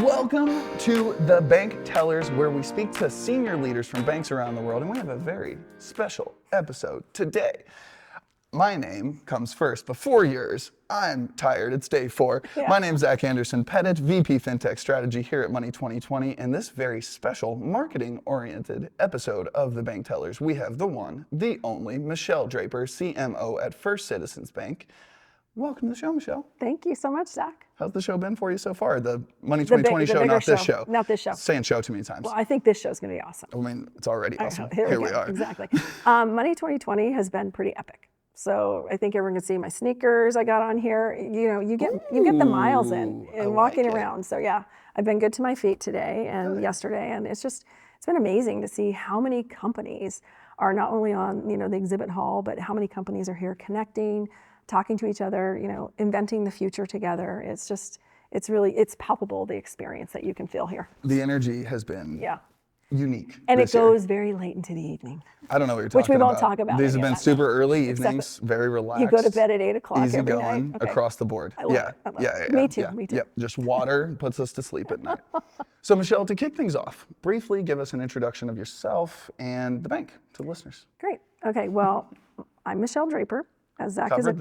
Welcome to the Bank Tellers, where we speak to senior leaders from banks around the world, and we have a very special episode today. My name comes first before yours. I'm tired, it's day 4. Yeah. My name's Zach Anderson Pettet, VP FinTech Strategy here at Money 2020. In this very special marketing-oriented episode of the Bank Tellers, we have the one, the only, Michelle Draper, CMO at First Citizens Bank. Welcome to the show, Michelle. Thank you so much, Zach. How's the show been for you so far? The Money 2020 show, not this show. Not this show. Saying show too many times. Well, I think this show's going to be awesome. I mean, it's already awesome. Here we are. Exactly. Money 2020 has been pretty epic. So I think everyone can see my sneakers I got on here. You know, you get the miles in and walking around. So yeah, I've been good to my feet today and yesterday, and it's been amazing to see how many companies are not only on the exhibit hall, but how many companies are here connecting, talking to each other, inventing the future together. It's palpable, the experience that you can feel here. The energy has been unique. And it goes very late into the evening. I don't know what you're talking about. Which we won't talk about. These have been super early evenings, very relaxed. You go to bed at 8 o'clock easy every going night. Okay. Across the board. I love it. Me too. Yep. Just water puts us to sleep at night. So Michelle, to kick things off, briefly give us an introduction of yourself and the bank to the listeners. Great. Okay. Well, I'm Michelle Draper. As Zach Covered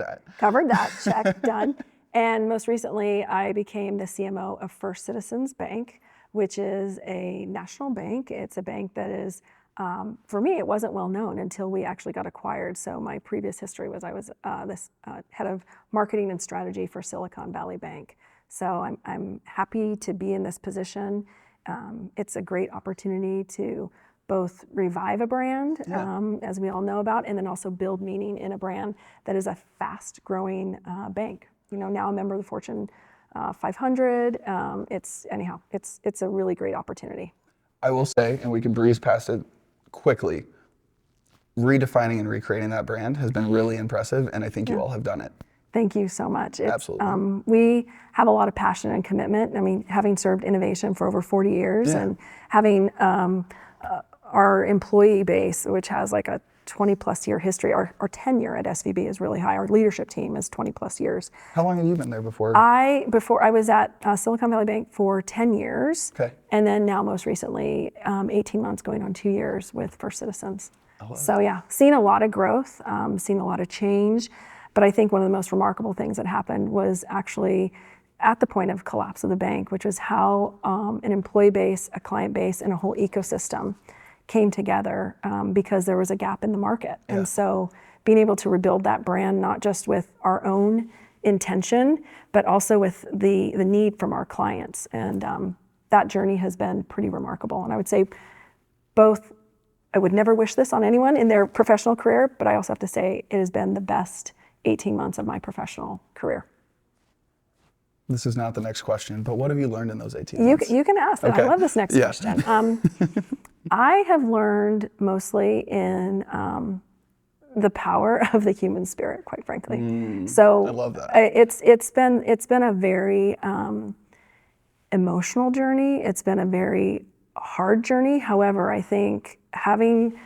that. Check. Done. And most recently, I became the CMO of First Citizens Bank, which is a national bank. It's a bank that is, for me, it wasn't well known until we actually got acquired. So my previous history was I was this head of marketing and strategy for Silicon Valley Bank. So I'm happy to be in this position. It's a great opportunity to both revive a brand, as we all know about, and then also build meaning in a brand that is a fast-growing bank. Now a member of the Fortune 500. It's a really great opportunity. I will say, and we can breeze past it quickly, redefining and recreating that brand has been really impressive, and I think you all have done it. Thank you so much. Absolutely. We have a lot of passion and commitment. I mean, having served innovation for over 40 years and having our employee base, which has like a 20 plus year history, our tenure at SVB is really high. Our leadership team is 20 plus years. How long have you been there before? I was at Silicon Valley Bank for 10 years. Okay. And then now most recently, 18 months going on 2 years with First Citizens. So yeah, seen a lot of growth, seen a lot of change. But I think one of the most remarkable things that happened was actually at the point of collapse of the bank, which was how an employee base, a client base, and a whole ecosystem came together because there was a gap in the market. Yeah. And so being able to rebuild that brand, not just with our own intention, but also with the need from our clients. And that journey has been pretty remarkable. And I would say I would never wish this on anyone in their professional career, but I also have to say it has been the best 18 months of my professional career. This is not the next question, but what have you learned in those 18 months? You can ask. Okay. I love this next question. I have learned mostly in the power of the human spirit, quite frankly. So I love that. It's been a very emotional journey. It's been a very hard journey. However, I think having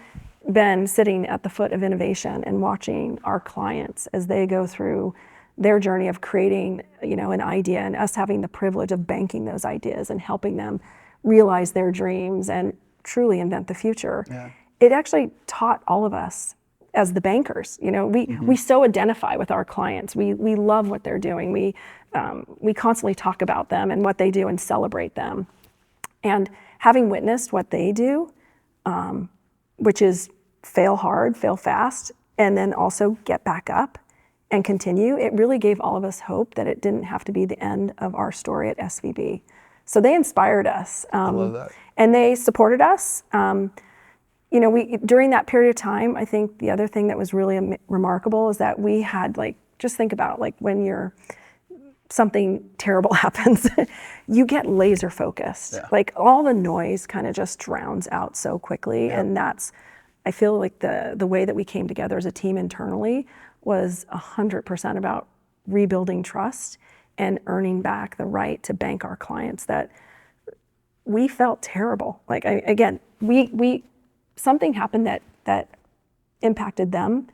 been sitting at the foot of innovation and watching our clients as they go through their journey of creating, an idea, and us having the privilege of banking those ideas and helping them realize their dreams and truly invent the future. Yeah. It actually taught all of us as the bankers. We so identify with our clients. We love what they're doing. We constantly talk about them and what they do and celebrate them. And having witnessed what they do, which is fail hard, fail fast, and then also get back up and continue, it really gave all of us hope that it didn't have to be the end of our story at SVB. So they inspired us. I love that. And they supported us. During that period of time, I think the other thing that was really remarkable is that we had just think about when something terrible happens, you get laser focused. Yeah. All the noise kind of just drowns out so quickly. Yeah. And I feel like the way that we came together as a team internally was 100% about rebuilding trust and earning back the right to bank our clients that we felt terrible. Something happened that impacted them.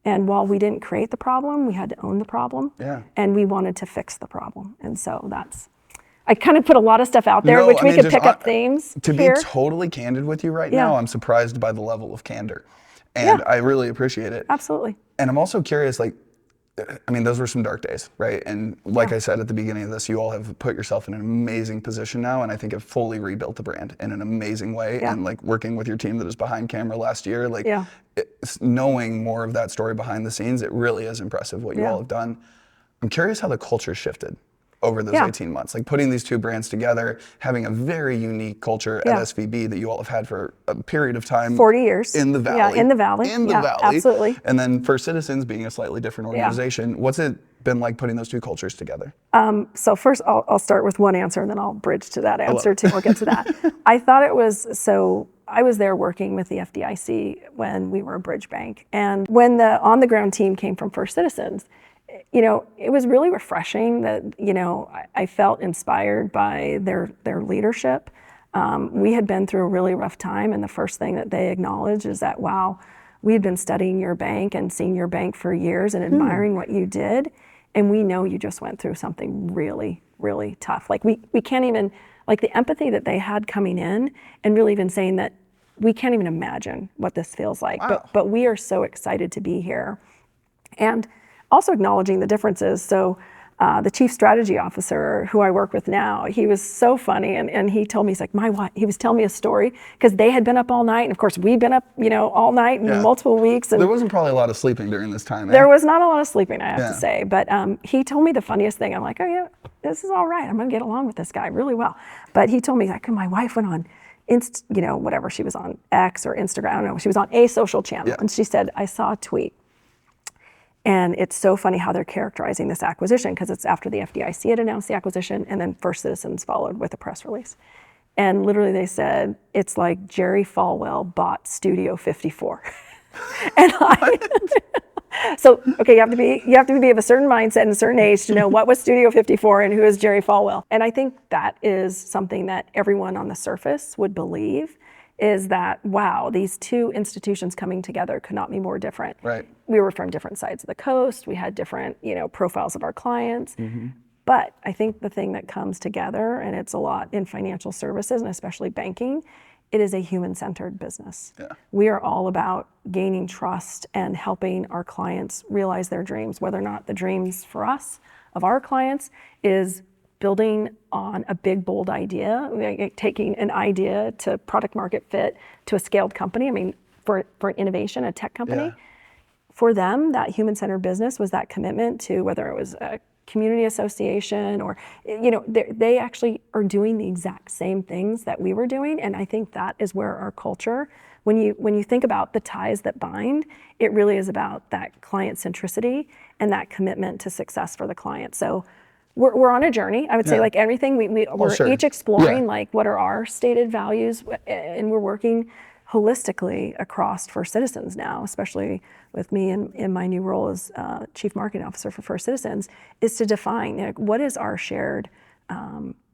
And while we didn't create the problem, we had to own the problem. Yeah. And we wanted to fix the problem. And so I kind of put a lot of stuff out there, No, which I we mean, could pick up themes to here. be totally candid with you right Yeah. now, I'm surprised by the level of candor. And I really appreciate it. Absolutely. And I'm also curious, like, I mean, those were some dark days, right? And like I said at the beginning of this, you all have put yourself in an amazing position now, and I think have fully rebuilt the brand in an amazing way. Yeah. And like working with your team that was behind camera last year, like Yeah. knowing more of that story behind the scenes, it really is impressive what you all have done. I'm curious how the culture shifted over those 18 months, like putting these two brands together, having a very unique culture at SVB that you all have had for a period of time. 40 years. In the Valley. Yeah, in the Valley. In the Yeah, Valley. absolutely. And then First Citizens being a slightly different organization. What's it been like putting those two cultures together? So first, I'll start with one answer, and then I'll bridge to that answer too. We'll get to that. I thought it was, so I was there working with the FDIC when we were a bridge bank. And when the on-the-ground team came from First Citizens, you know, it was really refreshing that, you know, I felt inspired by their leadership. We had been through a really rough time, and the first thing that they acknowledged is that, wow, we had been studying your bank and seeing your bank for years and admiring what you did, and we know you just went through something really, really tough. Like we can't even, like the empathy that they had coming in and really even saying that we can't even imagine what this feels like, but we are so excited to be here. And also acknowledging the differences. So the chief strategy officer who I work with now, he was so funny, and he told me, he's like, he was telling me a story because they had been up all night, and of course we've been up, you know, all night in multiple weeks. And there wasn't probably a lot of sleeping during this time. There was not a lot of sleeping, I have to say, but he told me the funniest thing. I'm like, oh yeah, this is all right. I'm gonna get along with this guy really well. But he told me, like, my wife went on you know, whatever, she was on X or Instagram, I don't know, she was on a social channel, and she said, I saw a tweet. And it's so funny how they're characterizing this acquisition, because it's after the FDIC had announced the acquisition, and then First Citizens followed with a press release. And literally they said, it's like Jerry Falwell bought Studio 54. And so, okay, you have to be of a certain mindset and a certain age to know what was Studio 54 and who is Jerry Falwell. And I think that is something that everyone on the surface would believe, is that, wow, these two institutions coming together could not be more different. Right. We were from different sides of the coast. We had different, you know, profiles of our clients. But I think the thing that comes together, and it's a lot in financial services and especially banking, it is a human-centered business. We are all about gaining trust and helping our clients realize their dreams, whether or not the dreams for us, of our clients, is building on a big, bold idea, like taking an idea to product market fit to a scaled company. I mean, for an innovation, a tech company, for them, that human-centered business was that commitment to whether it was a community association or, you know, they actually are doing the exact same things that we were doing. And I think that is where our culture, when you think about the ties that bind, it really is about that client centricity and that commitment to success for the client. So we're on a journey. I would say, like everything, we're each exploring like what are our stated values, and we're working holistically across First Citizens now, especially with me in my new role as Chief Marketing Officer for First Citizens, is to define, like, what is our shared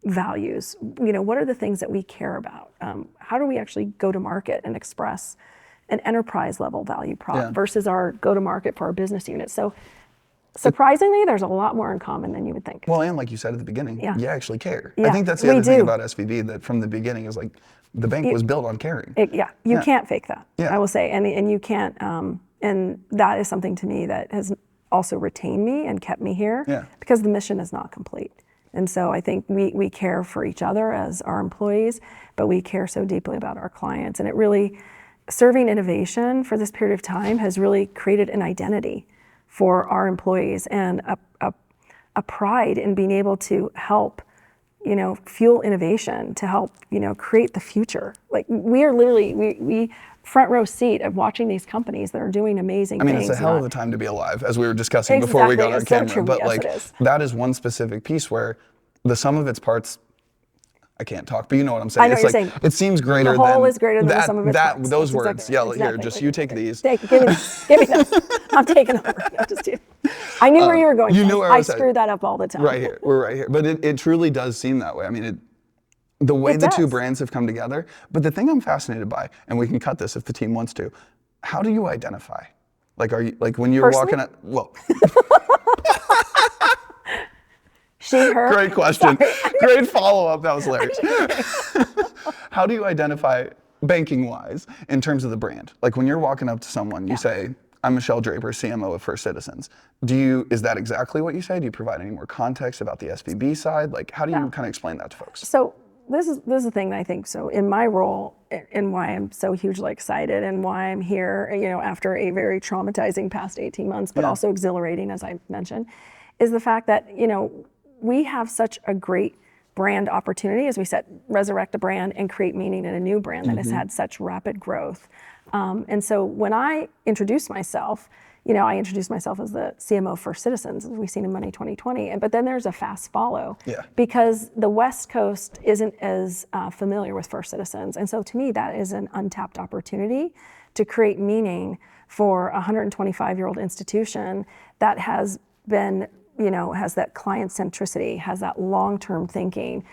values? You know, what are the things that we care about? How do we actually go to market and express an enterprise level value prop versus our go to market for our business unit? So surprisingly, there's a lot more in common than you would think. Well, and like you said at the beginning, you actually care. Yeah, I think that's the other thing about SVB, that from the beginning is like the bank was built on caring. You can't fake that, I will say. And you can't, and that is something to me that has also retained me and kept me here because the mission is not complete. And so I think we care for each other as our employees, but we care so deeply about our clients. And it really, serving innovation for this period of time has really created an identity for our employees and a pride in being able to help, you know, fuel innovation, to help, you know, create the future. Like we are literally, we front row seat of watching these companies that are doing amazing things. I mean, it's a hell of a time to be alive, as we were discussing before we got on camera. So true. But yes, like that is one specific piece where the sum of its parts, I can't talk, but you know what I'm saying. I know it's what like you're saying. It seems greater the whole than is greater than the sum of its parts. Those That's words. exactly, Here, just you take these. Give me that. I'm taking over. I'm just kidding. I knew where you were going. You knew where I was screw that up all the time. Right here, we're right here. But it truly does seem that way. I mean, the way the two brands have come together. But the thing I'm fascinated by, and we can cut this if the team wants to, how do you identify? Like, are you like when you're Personally? walking? Well. She, her. Great question. Sorry. Great follow-up. That was hilarious. How do you identify banking-wise in terms of the brand? Like when you're walking up to someone, you say, I'm Michelle Draper, CMO of First Citizens. Is that exactly what you say? Do you provide any more context about the SVB side? Like how do you kind of explain that to folks? So this is the thing that I think, so in my role and why I'm so hugely excited and why I'm here, after a very traumatizing past 18 months, but also exhilarating, as I mentioned, is the fact that, we have such a great brand opportunity, as we said, resurrect a brand and create meaning in a new brand that has had such rapid growth. And so when I introduce myself, I introduce myself as the CMO First Citizens, as we've seen in Money 2020, but then there's a fast follow because the West Coast isn't as familiar with First Citizens. And so to me, that is an untapped opportunity to create meaning for a 125-year-old institution that has been, has that client centricity, has that long-term thinking,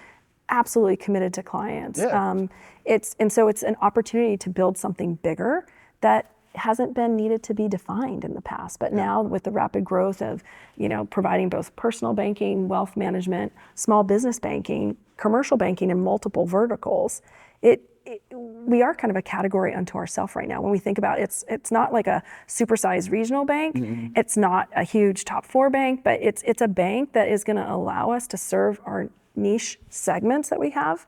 absolutely committed to clients. So it's an opportunity to build something bigger that hasn't been needed to be defined in the past. But now with the rapid growth of, providing both personal banking, wealth management, small business banking, commercial banking in multiple verticals, we are kind of a category unto ourselves right now. When we think about it, it's not like a supersized regional bank. It's not a huge top 4 bank, but it's a bank that is going to allow us to serve our niche segments that we have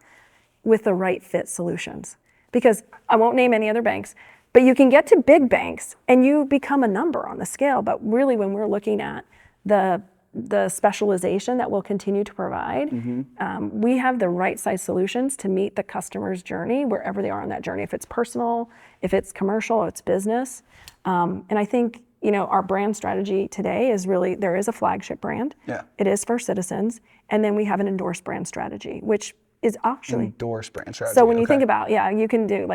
with the right fit solutions. Because I won't name any other banks, but you can get to big banks and you become a number on the scale. But really, when we're looking at the specialization that we'll continue to provide, we have the right size solutions to meet the customer's journey wherever they are on that journey. If it's personal, if it's commercial, if it's business. And I think, our brand strategy today is really, there is a flagship brand. It is First Citizens. And then we have an endorsed brand strategy, which is actually endorsed brand strategy. So when you think about, you can do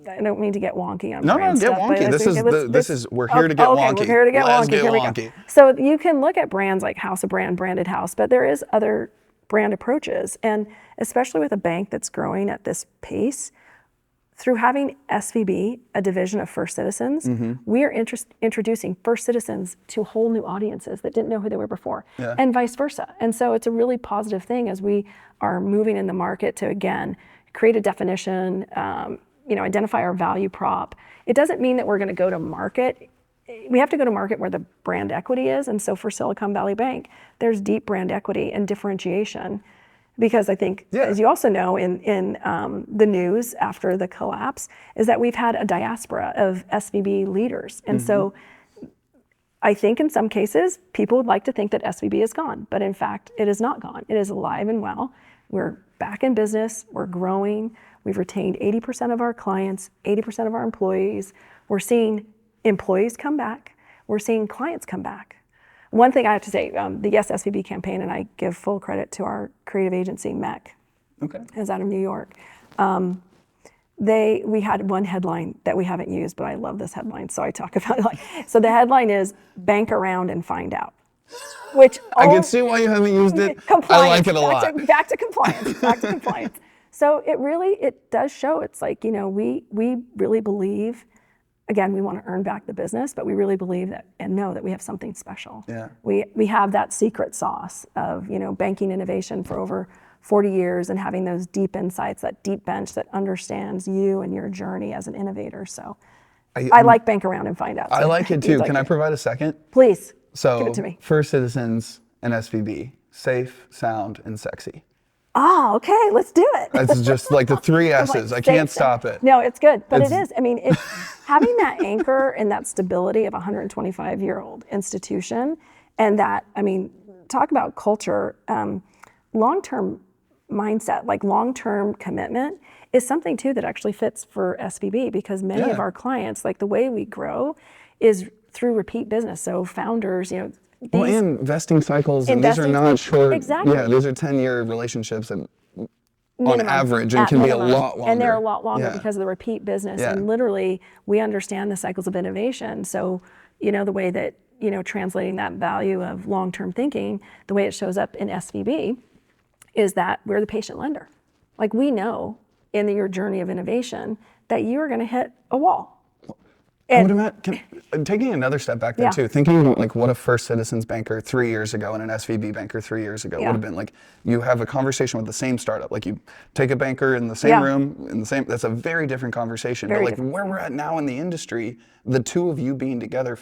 I don't mean to get wonky on brand stuff. No, get wonky. We're here to get wonky. We're here to get Let's wonky. Get Here we wonky. go. So you can look at brands like House of Brand, Branded House, but there is other brand approaches. And especially with a bank that's growing at this pace, through having SVB, a division of First Citizens, we are introducing First Citizens to whole new audiences that didn't know who they were before, and vice versa. And so it's a really positive thing as we are moving in the market to, again, create a definition, identify our value prop. It doesn't mean that we're going to go to market. We have to go to market where the brand equity is. And so for Silicon Valley Bank, there's deep brand equity and differentiation. Because I think, as you also know, in the news after the collapse, is that we've had a diaspora of SVB leaders. And so I think in some cases, people would like to think that SVB is gone. But in fact, it is not gone. It is alive and well. We're back in business. We're growing. We've retained 80% of our clients, 80% of our employees. We're seeing employees come back. We're seeing clients come back. One thing I have to say, the Yes SVB campaign, and I give full credit to our creative agency, MEC, is out of New York. We had one headline that we haven't used, but I love this headline, so I talk about it. So the headline is, bank around and find out. Which I can see why you haven't used it. I like it a lot. Back to compliance. So it does show, it's like, we really believe, again, we want to earn back the business, but we really believe that and know that we have something special. We have that secret sauce of, banking innovation for over 40 years and having those deep insights, that deep bench that understands you and your journey as an innovator. So I like bank around and find out. So I like it too. Can I provide a second? Please. So give it to me. First Citizens and SVB, safe, sound, and sexy. Oh, okay, let's do it. That's just like the 3 S's. I can't stop it. No, it's good, but it is. I mean, it's having that anchor and that stability of a 125-year-old institution, and that, talk about culture, long-term mindset, like long-term commitment is something too that actually fits for SVB, because many of our clients, like the way we grow is through repeat business. So founders, and investing cycles, and these are not short. Exactly. Yeah, these are 10-year relationships, and on average, and can be a lot longer. And they're a lot longer because of the repeat business. And literally, we understand the cycles of innovation. So, the way that, translating that value of long-term thinking, the way it shows up in SVB is that we're the patient lender. Like, we know in your journey of innovation that you are going to hit a wall. I would imagine, taking another step back there Yeah. too, thinking about like what a First Citizens banker 3 years ago and an SVB banker 3 years ago Yeah. would have been like. You have a conversation with the same startup, like you take a banker in the same Yeah. room, in the same, that's a very different conversation. Very but like different. where we're at now in the industry, the two of you being together it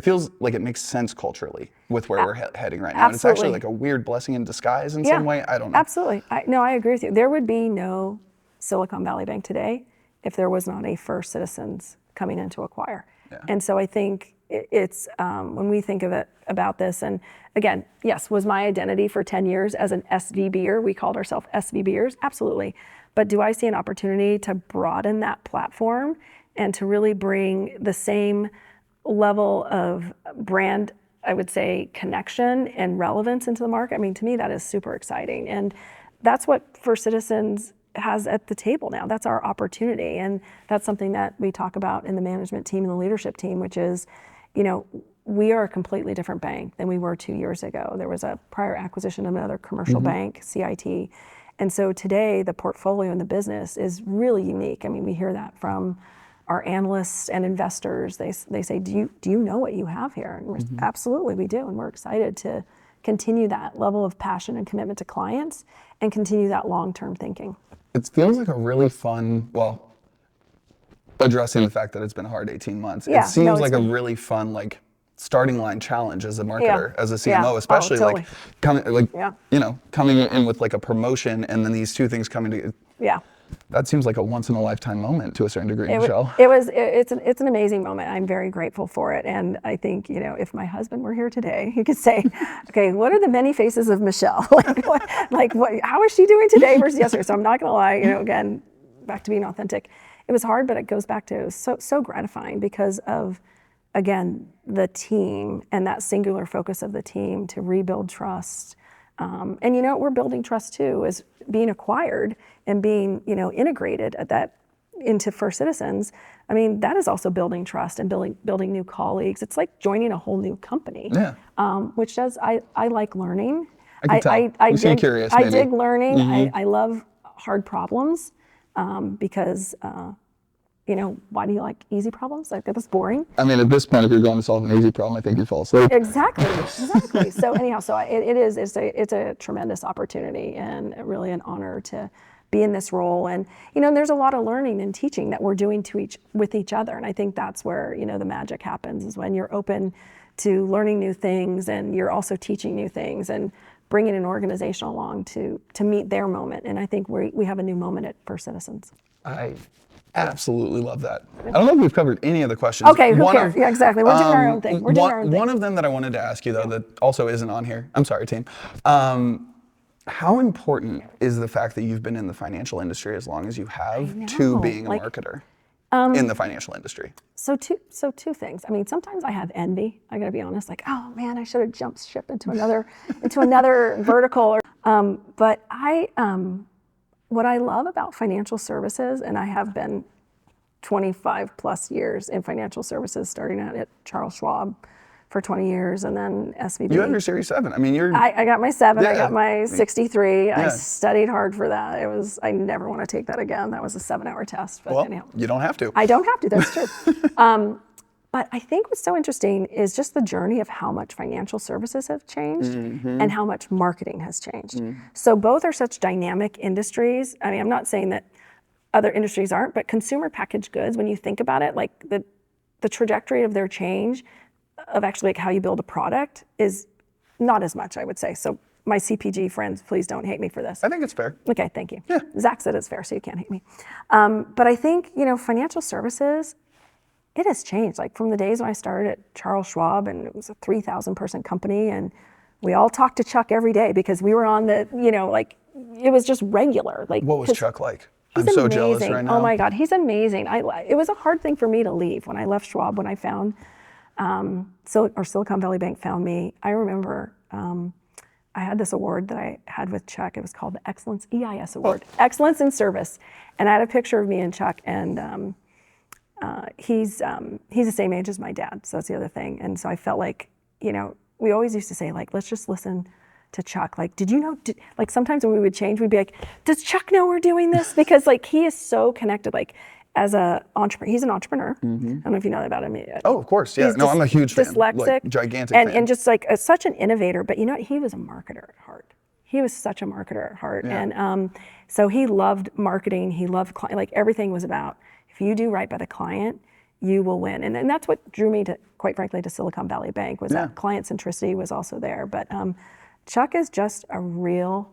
feels like it makes sense culturally with where we're heading right now. And it's actually Absolutely. like a weird blessing in disguise in Yeah, some way. I don't know. absolutely. I agree with you. There would be no Silicon Valley Bank today if there was not a First Citizens coming in to acquire. Yeah. And so I think it's when we think of it about this, and again, yes, was my identity for 10 years as an SVBer? We called ourselves SVBers, absolutely. But do I see an opportunity to broaden that platform and to really bring the same level of brand, I would say, connection and relevance into the market? I mean, to me, that is super exciting. And that's what First Citizens has at the table now. That's our opportunity. And that's something that we talk about in the management team and the leadership team, which is, we are a completely different bank than we were 2 years ago. There was a prior acquisition of another commercial bank, CIT. And so today, the portfolio and the business is really unique. I mean, we hear that from our analysts and investors. They say, do you know what you have here? And we're, absolutely, we do. And we're excited to continue that level of passion and commitment to clients and continue that long-term thinking. It feels like a really fun, addressing the fact that it's been a hard 18 months. Yeah, It seems no, it's like a been- really fun, like, starting line challenge as a marketer, as a Yeah. CMO, Oh, especially totally. coming in with like a promotion and then these two things coming together. Yeah. That seems like a once in a lifetime moment to a certain degree, It Michelle. it's an amazing moment. I'm very grateful for it. And I think, if my husband were here today, he could say, okay, what are the many faces of Michelle? How is she doing today versus yesterday? So I'm not going to lie, again, back to being authentic. It was hard, but it goes back to so gratifying because of, again, the team and that singular focus of the team to rebuild trust. And we're building trust too, is being acquired and being, integrated into First Citizens. I mean, that is also building trust and building new colleagues. It's like joining a whole new company. Yeah. Which I like learning. I can tell. You seem curious, maybe. I dig learning. I love hard problems because why do you like easy problems? Like, that's boring. I mean, at this point, if you're going to solve an easy problem, I think you'd fall asleep. Exactly. So anyhow, it's a tremendous opportunity and really an honor to be in this role. And there's a lot of learning and teaching that we're doing with each other. And I think that's where the magic happens, is when you're open to learning new things and you're also teaching new things and bringing an organization along to meet their moment. And I think we have a new moment at First Citizens. I absolutely love that. I don't know if we've covered any of the questions. Okay, who cares? Yeah, exactly. We're doing our own thing. One of them that I wanted to ask you, though, that also isn't on here. I'm sorry, team. How important is the fact that you've been in the financial industry as long as you have to being a marketer in the financial industry? So two things. I mean, sometimes I have envy. I got to be honest. Like, oh man, I should have jumped ship into another vertical. But what I love about financial services, and I have been 25 plus years in financial services, starting out at Charles Schwab for 20 years and then SVB. You have your Series 7. I mean, I got my 7, I got my 63. Yeah. I studied hard for that. I never want to take that again. That was a 7-hour test. But well, anyhow. You don't have to. I don't have to, that's true. But I think what's so interesting is just the journey of how much financial services have changed and how much marketing has changed. So both are such dynamic industries. I mean, I'm not saying that other industries aren't, but consumer packaged goods, when you think about it, like the trajectory of their change of actually like how you build a product is not as much, I would say. So my CPG friends, please don't hate me for this. I think it's fair. Okay, thank you. Yeah. Zach said it's fair, so you can't hate me. But I think, financial services, it has changed. Like from the days when I started at Charles Schwab and it was a 3,000 person company and we all talked to Chuck every day because we were on the, it was just regular. Like, what was Chuck like? I'm so jealous right now. Oh my God, he's amazing. It was a hard thing for me to leave when I left Schwab, when I found, Silicon Valley Bank found me. I remember I had this award that I had with Chuck. It was called the Excellence EIS Award, Excellence in Service. And I had a picture of me and Chuck, and he's the same age as my dad, so that's the other thing. And so I felt like, we always used to say, like, let's just listen to Chuck. Like, did you know, like sometimes when we would change, we'd be like, does Chuck know we're doing this? Because like, he is so connected. Like as a entrepreneur, he's an entrepreneur. I don't know if you know that about him. Oh, of course. Yeah. He's No, I'm a huge fan. dyslexic, Like, gigantic and, fan. and just like such an innovator. But you know what? He was a marketer at heart. He was such a marketer at heart. Yeah. And so he loved marketing. He loved like everything was about, if you do right by the client, you will win. And that's what drew me to, quite frankly, to Silicon Valley Bank, was that client centricity was also there. But Chuck is just a real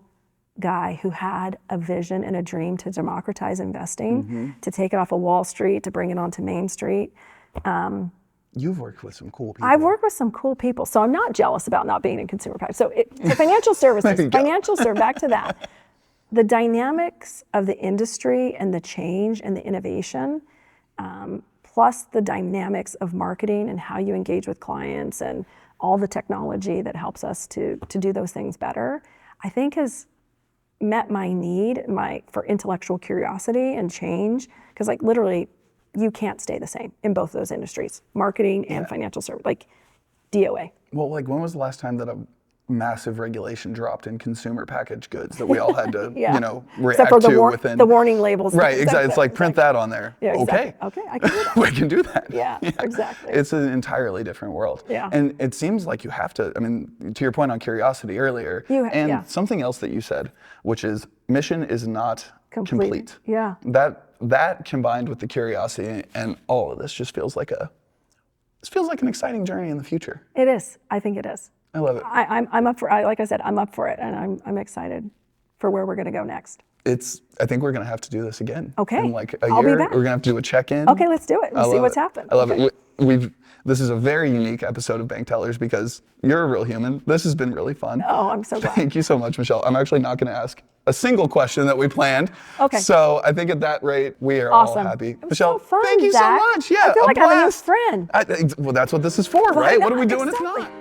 guy who had a vision and a dream to democratize investing, to take it off of Wall Street, to bring it onto Main Street. You've worked with some cool people. I've worked with some cool people, so I'm not jealous about not being in consumer package. So financial services, back to that. The dynamics of the industry and the change and the innovation, plus the dynamics of marketing and how you engage with clients and all the technology that helps us to do those things better, I think has met my need for intellectual curiosity and change. Because like literally, you can't stay the same in both of those industries, marketing and financial service, like DOA. Well, like when was the last time that a massive regulation dropped in consumer packaged goods that we all had to, react for to within the warning labels. Right, exactly. It's like print that on there. Yeah, okay. Okay, I can do that. We can do that. Yeah, exactly. It's an entirely different world. Yeah. And it seems like you have to, I mean, to your point on curiosity earlier, something else that you said, which is mission is not complete. Yeah. That combined with the curiosity and all of this just feels like an exciting journey in the future. It is. I think it is. I love it. I'm up for. Like I said, I'm up for it, and I'm excited for where we're going to go next. I think we're going to have to do this again. Okay. In like a I'll year, be back. we're going to have to do a check-in. Okay, let's do it. Let's see what's happened. I love it. This is a very unique episode of Bank Tellers because you're a real human. This has been really fun. Oh, I'm so glad. Thank you so much, Michelle. I'm actually not going to ask a single question that we planned. Okay. So I think at that rate, we are all happy. It was Michelle, so fun, thank you Zach. so much. Yeah, I feel like I have a new friend. Well, that's what this is for, right? What are we doing if Exactly. not?